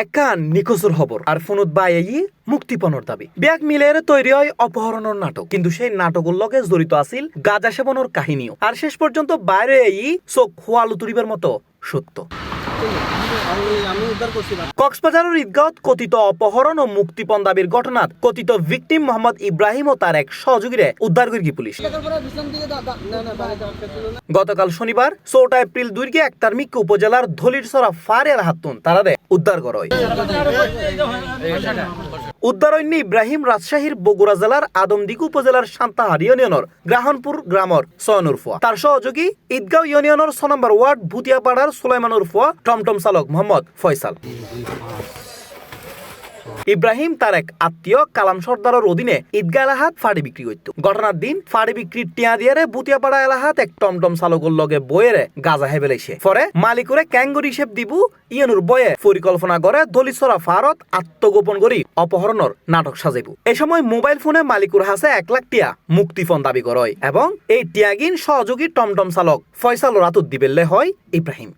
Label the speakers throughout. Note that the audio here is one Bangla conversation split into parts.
Speaker 1: একান নিখোঁজের খবর আর ফোনত বাই মুক্তিপণের দাবি ব্যাগ মিলের তৈরি হয় অপহরণের নাটক, কিন্তু সেই নাটকের লগে জড়িত আছিল গাঁজা সেবনের কাহিনীও। আর শেষ পর্যন্ত বাইরে চোখ খোয়ালু তুরিবার মতো সত্য। কক্সবাজারের ঈদগাঁৱত কথিত অপহরণ ও মুক্তিপণ দাবির ঘটনাত কথিত ভিকটিম মোহাম্মদ ইব্রাহিম ও তার এক সহযোগীরে উদ্ধার করে পুলিশ। গতকাল শনিবার 4 এপ্রিল দুর্গে একতারমিক উপজেলার ধলিরছড়া ফারিয়ার হাতুন তারারে উদ্ধার করা হয়। উদ্ধার হয়নি ইব্রাহিম রাজশাহীর বগুড়া জেলার আদমদিঘি উপজেলার সান্তাহার ইউনিয়নের গ্রাহনপুর গ্রামের সয়নুর ফুয়া। তার সহযোগী ঈদগাঁও ইউনিয়নের 6 নম্বর ওয়ার্ড ভুতিয়াপাড়ার সুলাইমানুর ফুয়া টমটম চালক মোহাম্মদ ফয়সাল। ইব্রাহিম তার এক আত্মীয় কালাম সর্দারের অধীনে ঈদগাহ এলাহাত ফাড়ি বিক্রি করত। ঘটনার দিন ফাড়ি বিক্রির টিয়া দিয়ারে বুতিয়াপাড়া এলাহাত এক টমটম চালকের লগে বয়েরে গাজা হেবেলাইছে। পরে মালিকরে ক্যাঙ্গুরি হিসেব দিবু ইয়ানুর বয়ে পরিকল্পনা করে দলিছড়া ফারত আত্মগোপন করি অপহরণের নাটক সাজাইবু। এই সময় মোবাইল ফোনে মালিকুর হাসে 1 লাখ টিয়া মুক্তিপণ দাবি করে এবং এই টিয়াগিন সহযোগী টমটম চালক ফয়সালর হাতত দিবেলে হয় ইব্রাহিম।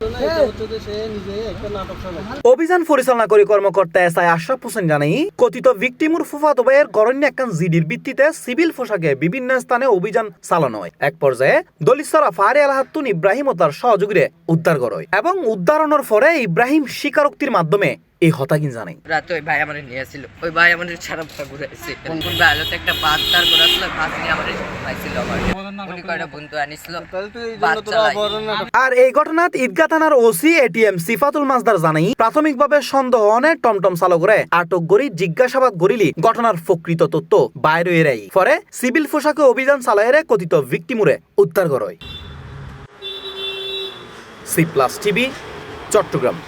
Speaker 1: অভিযান পরিচালনা করে কর্মকর্তা এসআই আশরাফ হোসেন জানাই কথিত ভিকটিমুর ফুফাতো ভাইয়ের গরণ্য একখান জিডির ভিত্তিতে সিভিল পোশাকে বিভিন্ন স্থানে অভিযান চালানো হয়। এক পর্যায়ে দলিছড়া ফারি আলহাতুন ইব্রাহিম ও তার সহযোগীরে উদ্ধার করা হয় এবং উদ্ধারণের পরে ইব্রাহিম স্বীকারোক্তির মাধ্যমে এই হতাকিন জানাই।
Speaker 2: রাতে ওই ভাই আমার নিয়েছিল, ওই ভাই আমার সারা ঘুরেছে কোন কোন ভাইলতে একটা বাদ তার করাছিল, বাস নিয়ে আমার পাইছিল আমার উনি কয়টা বন্ধু আনিছিল।
Speaker 1: আর এই ঘটনাত ঈদগাহ থানার ওসি এটিএম সিফাতুল মাজদার জানাই প্রাথমিকভাবে সন্দেহ অনে টমটম চালকরে আটক করি জিজ্ঞাসাবাদ করিলি ঘটনার প্রকৃত তথ্য বাইরে এরাই। পরে সিভিল পোশাকে অভিযান চালাইরে কথিত ভিকটিমুরে উদ্ধার করে। C plus TV, Chittagong.